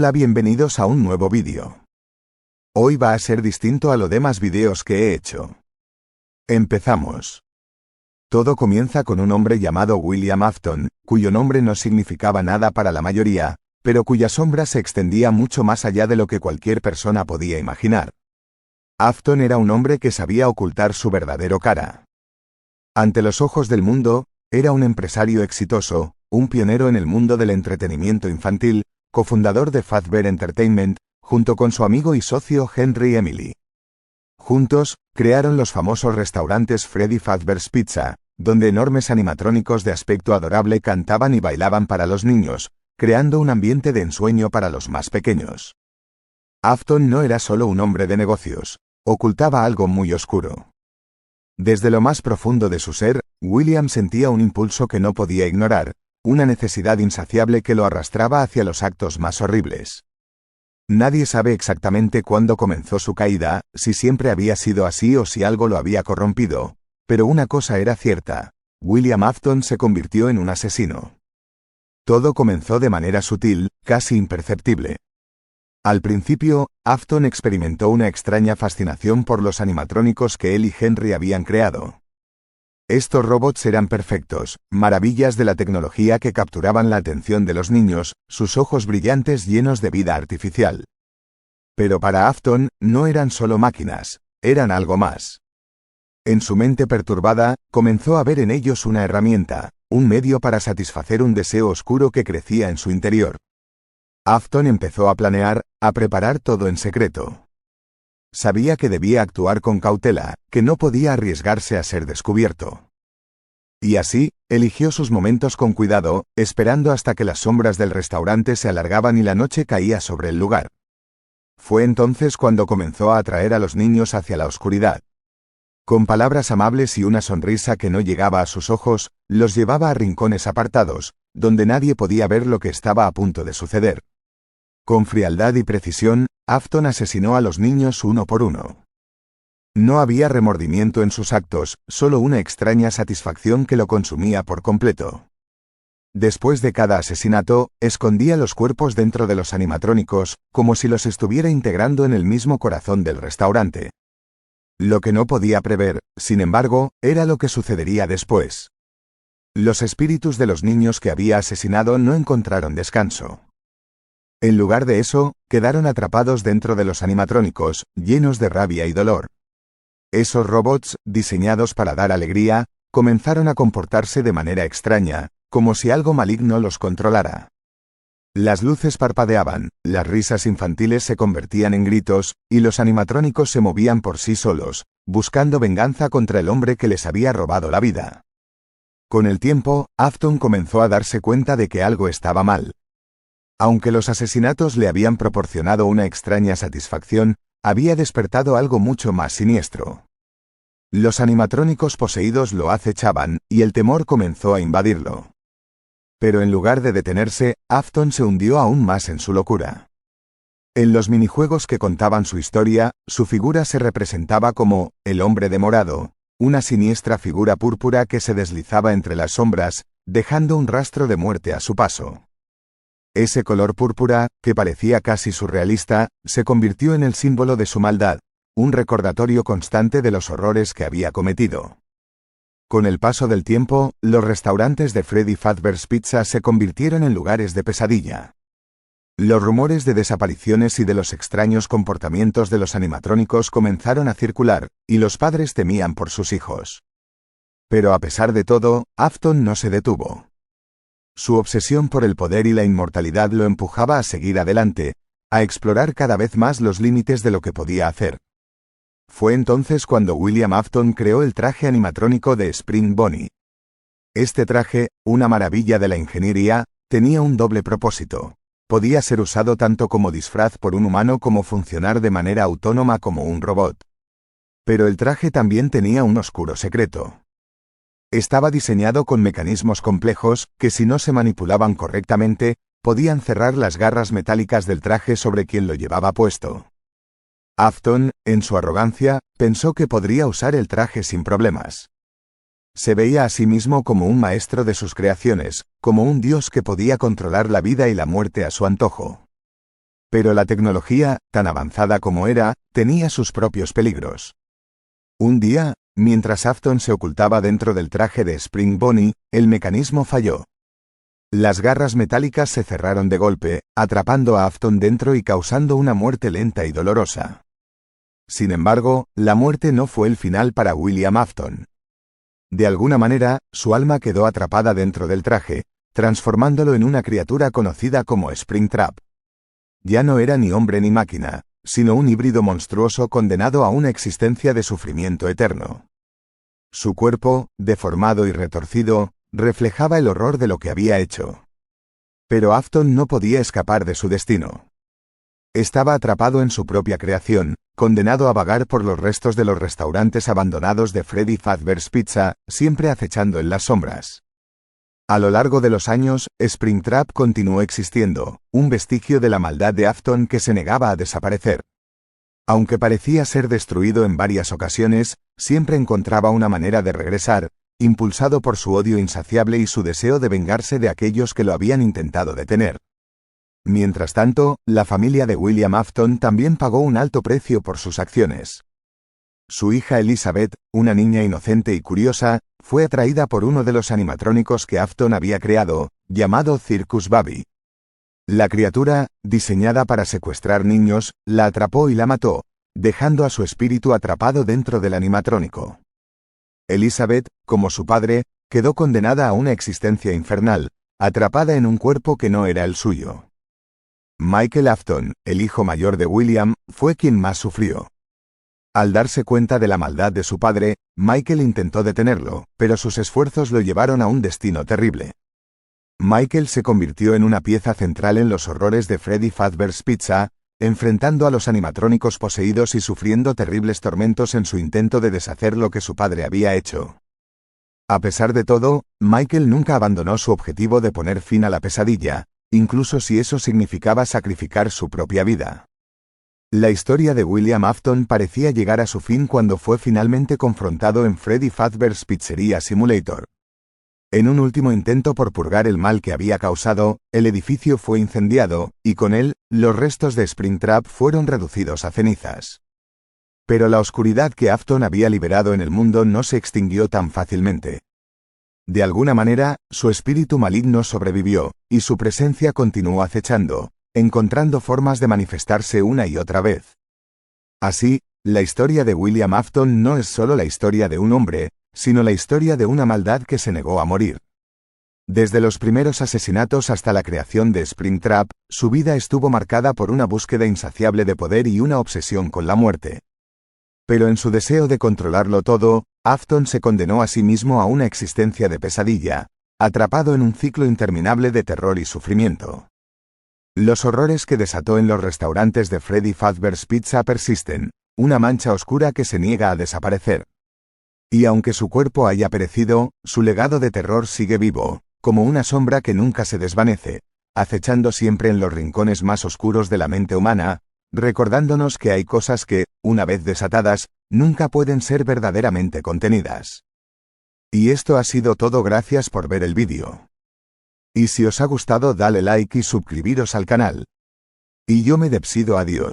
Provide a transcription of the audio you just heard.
Hola, bienvenidos a un nuevo vídeo. Hoy va a ser distinto a los demás vídeos que he hecho. Empezamos. Todo comienza con un hombre llamado William Afton, cuyo nombre no significaba nada para la mayoría, pero cuya sombra se extendía mucho más allá de lo que cualquier persona podía imaginar. Afton era un hombre que sabía ocultar su verdadero cara. Ante los ojos del mundo, era un empresario exitoso, un pionero en el mundo del entretenimiento infantil, cofundador de Fazbear Entertainment, junto con su amigo y socio Henry Emily. Juntos, crearon los famosos restaurantes Freddy Fazbear's Pizza, donde enormes animatrónicos de aspecto adorable cantaban y bailaban para los niños, creando un ambiente de ensueño para los más pequeños. Afton no era solo un hombre de negocios, ocultaba algo muy oscuro. Desde lo más profundo de su ser, William sentía un impulso que no podía ignorar, una necesidad insaciable que lo arrastraba hacia los actos más horribles. Nadie sabe exactamente cuándo comenzó su caída, si siempre había sido así o si algo lo había corrompido, pero una cosa era cierta: William Afton se convirtió en un asesino. Todo comenzó de manera sutil, casi imperceptible. Al principio, Afton experimentó una extraña fascinación por los animatrónicos que él y Henry habían creado. Estos robots eran perfectos, maravillas de la tecnología que capturaban la atención de los niños, sus ojos brillantes llenos de vida artificial. Pero para Afton, no eran solo máquinas, eran algo más. En su mente perturbada, comenzó a ver en ellos una herramienta, un medio para satisfacer un deseo oscuro que crecía en su interior. Afton empezó a planear, a preparar todo en secreto. Sabía que debía actuar con cautela, que no podía arriesgarse a ser descubierto. Y así, eligió sus momentos con cuidado, esperando hasta que las sombras del restaurante se alargaban y la noche caía sobre el lugar. Fue entonces cuando comenzó a atraer a los niños hacia la oscuridad. Con palabras amables y una sonrisa que no llegaba a sus ojos, los llevaba a rincones apartados, donde nadie podía ver lo que estaba a punto de suceder. Con frialdad y precisión, Afton asesinó a los niños uno por uno. No había remordimiento en sus actos, solo una extraña satisfacción que lo consumía por completo. Después de cada asesinato, escondía los cuerpos dentro de los animatrónicos, como si los estuviera integrando en el mismo corazón del restaurante. Lo que no podía prever, sin embargo, era lo que sucedería después. Los espíritus de los niños que había asesinado no encontraron descanso. En lugar de eso, quedaron atrapados dentro de los animatrónicos, llenos de rabia y dolor. Esos robots, diseñados para dar alegría, comenzaron a comportarse de manera extraña, como si algo maligno los controlara. Las luces parpadeaban, las risas infantiles se convertían en gritos, y los animatrónicos se movían por sí solos, buscando venganza contra el hombre que les había robado la vida. Con el tiempo, Afton comenzó a darse cuenta de que algo estaba mal. Aunque los asesinatos le habían proporcionado una extraña satisfacción, había despertado algo mucho más siniestro. Los animatrónicos poseídos lo acechaban, y el temor comenzó a invadirlo. Pero en lugar de detenerse, Afton se hundió aún más en su locura. En los minijuegos que contaban su historia, su figura se representaba como el hombre de morado, una siniestra figura púrpura que se deslizaba entre las sombras, dejando un rastro de muerte a su paso. Ese color púrpura, que parecía casi surrealista, se convirtió en el símbolo de su maldad, un recordatorio constante de los horrores que había cometido. Con el paso del tiempo, los restaurantes de Freddy Fazbear's Pizza se convirtieron en lugares de pesadilla. Los rumores de desapariciones y de los extraños comportamientos de los animatrónicos comenzaron a circular, y los padres temían por sus hijos. Pero a pesar de todo, Afton no se detuvo. Su obsesión por el poder y la inmortalidad lo empujaba a seguir adelante, a explorar cada vez más los límites de lo que podía hacer. Fue entonces cuando William Afton creó el traje animatrónico de Spring Bonnie. Este traje, una maravilla de la ingeniería, tenía un doble propósito. Podía ser usado tanto como disfraz por un humano como funcionar de manera autónoma como un robot. Pero el traje también tenía un oscuro secreto. Estaba diseñado con mecanismos complejos, que si no se manipulaban correctamente, podían cerrar las garras metálicas del traje sobre quien lo llevaba puesto. Afton, en su arrogancia, pensó que podría usar el traje sin problemas. Se veía a sí mismo como un maestro de sus creaciones, como un dios que podía controlar la vida y la muerte a su antojo. Pero la tecnología, tan avanzada como era, tenía sus propios peligros. Un día, mientras Afton se ocultaba dentro del traje de Spring Bonnie, el mecanismo falló. Las garras metálicas se cerraron de golpe, atrapando a Afton dentro y causando una muerte lenta y dolorosa. Sin embargo, la muerte no fue el final para William Afton. De alguna manera, su alma quedó atrapada dentro del traje, transformándolo en una criatura conocida como Springtrap. Ya no era ni hombre ni máquina, sino un híbrido monstruoso condenado a una existencia de sufrimiento eterno. Su cuerpo, deformado y retorcido, reflejaba el horror de lo que había hecho. Pero Afton no podía escapar de su destino. Estaba atrapado en su propia creación, condenado a vagar por los restos de los restaurantes abandonados de Freddy Fazbear's Pizza, siempre acechando en las sombras. A lo largo de los años, Springtrap continuó existiendo, un vestigio de la maldad de Afton que se negaba a desaparecer. Aunque parecía ser destruido en varias ocasiones, siempre encontraba una manera de regresar, impulsado por su odio insaciable y su deseo de vengarse de aquellos que lo habían intentado detener. Mientras tanto, la familia de William Afton también pagó un alto precio por sus acciones. Su hija Elizabeth, una niña inocente y curiosa, fue atraída por uno de los animatrónicos que Afton había creado, llamado Circus Baby. La criatura, diseñada para secuestrar niños, la atrapó y la mató, dejando a su espíritu atrapado dentro del animatrónico. Elizabeth, como su padre, quedó condenada a una existencia infernal, atrapada en un cuerpo que no era el suyo. Michael Afton, el hijo mayor de William, fue quien más sufrió. Al darse cuenta de la maldad de su padre, Michael intentó detenerlo, pero sus esfuerzos lo llevaron a un destino terrible. Michael se convirtió en una pieza central en los horrores de Freddy Fazbear's Pizza, enfrentando a los animatrónicos poseídos y sufriendo terribles tormentos en su intento de deshacer lo que su padre había hecho. A pesar de todo, Michael nunca abandonó su objetivo de poner fin a la pesadilla, incluso si eso significaba sacrificar su propia vida. La historia de William Afton parecía llegar a su fin cuando fue finalmente confrontado en Freddy Fazbear's Pizzeria Simulator. En un último intento por purgar el mal que había causado, el edificio fue incendiado, y con él, los restos de Springtrap fueron reducidos a cenizas. Pero la oscuridad que Afton había liberado en el mundo no se extinguió tan fácilmente. De alguna manera, su espíritu maligno sobrevivió, y su presencia continuó acechando, encontrando formas de manifestarse una y otra vez. Así, la historia de William Afton no es solo la historia de un hombre, sino la historia de una maldad que se negó a morir. Desde los primeros asesinatos hasta la creación de Springtrap, su vida estuvo marcada por una búsqueda insaciable de poder y una obsesión con la muerte. Pero en su deseo de controlarlo todo, Afton se condenó a sí mismo a una existencia de pesadilla, atrapado en un ciclo interminable de terror y sufrimiento. Los horrores que desató en los restaurantes de Freddy Fazbear's Pizza persisten, una mancha oscura que se niega a desaparecer. Y aunque su cuerpo haya perecido, su legado de terror sigue vivo, como una sombra que nunca se desvanece, acechando siempre en los rincones más oscuros de la mente humana, recordándonos que hay cosas que, una vez desatadas, nunca pueden ser verdaderamente contenidas. Y esto ha sido todo, gracias por ver el vídeo. Y si os ha gustado, dale like y suscribiros al canal. Y yo me despido, adiós.